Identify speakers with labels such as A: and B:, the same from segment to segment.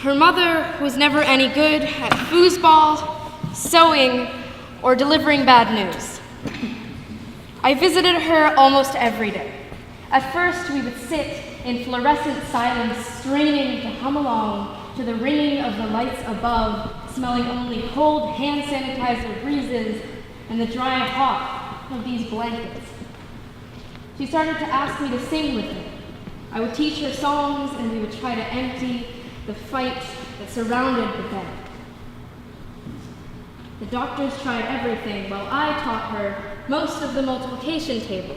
A: Her mother was never any good at foosball, sewing, or delivering bad news. I visited her almost every day. At first, we would sit in fluorescent silence, straining to hum along to the ringing of the lights above, smelling only cold hand sanitizer breezes and the dry hop of these blankets. She started to ask me to sing with her. I would teach her songs, and we would try to empty the fight that surrounded the bed. The doctors tried everything while I taught her most of the multiplication table.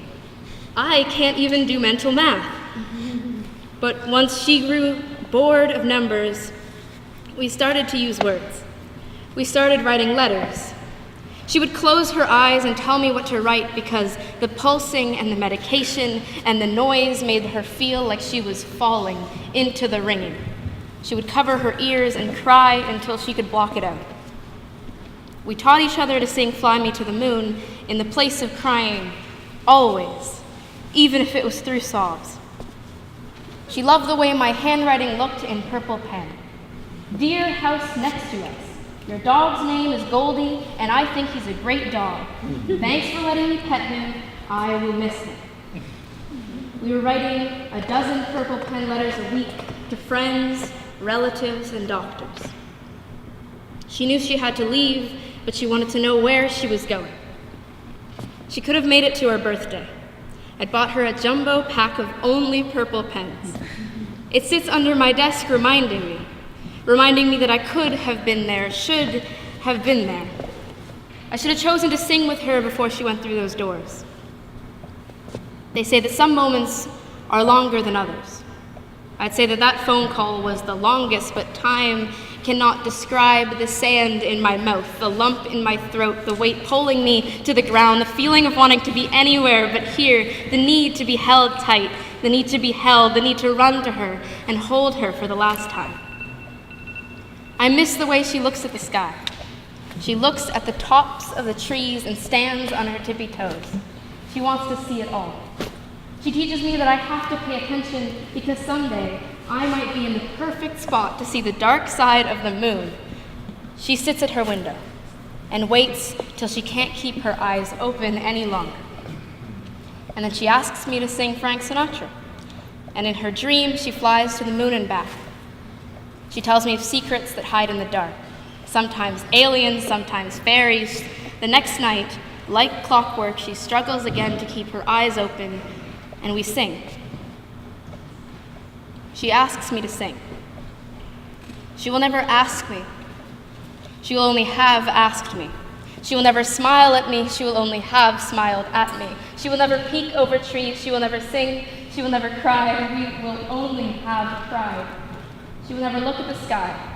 A: I can't even do mental math. But once she grew bored of numbers, we started to use words. We started writing letters. She would close her eyes and tell me what to write because the pulsing and the medication and the noise made her feel like she was falling into the ringing. She would cover her ears and cry until she could block it out. We taught each other to sing Fly Me to the Moon in the place of crying, always, even if it was through sobs. She loved the way my handwriting looked in purple pen. Dear house next to us, your dog's name is Goldie, and I think he's a great dog. Thanks for letting me pet him. I will miss him. We were writing a dozen purple pen letters a week to friends, relatives, and doctors. She knew she had to leave, but she wanted to know where she was going. She could have made it to her birthday. I'd bought her a jumbo pack of only purple pens. It sits under my desk reminding me that I could have been there, should have been there. I should have chosen to sing with her before she went through those doors. They say that some moments are longer than others. I'd say that phone call was the longest, but time cannot describe the sand in my mouth, the lump in my throat, the weight pulling me to the ground, the feeling of wanting to be anywhere but here, the need to be held tight, the need to be held, the need to run to her and hold her for the last time. I miss the way she looks at the sky. She looks at the tops of the trees and stands on her tippy toes. She wants to see it all. She teaches me that I have to pay attention because someday I might be in the perfect spot to see the dark side of the moon. She sits at her window and waits till she can't keep her eyes open any longer. And then she asks me to sing Frank Sinatra. And in her dream, she flies to the moon and back. She tells me of secrets that hide in the dark, sometimes aliens, sometimes fairies. The next night, like clockwork, she struggles again to keep her eyes open, and we sing. She asks me to sing. She will never ask me. She will only have asked me. She will never smile at me. She will only have smiled at me. She will never peek over trees. She will never sing. She will never cry. We will only have cried. She will never look at the sky.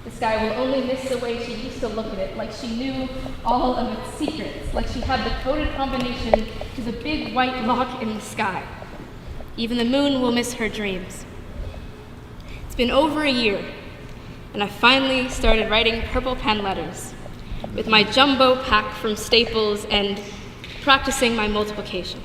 A: The sky will only miss the way she used to look at it, like she knew all of its secrets, like she had the coded combination to the big white lock in the sky. Even the moon will miss her dreams. It's been over a year, and I finally started writing purple pen letters with my jumbo pack from Staples and practicing my multiplication.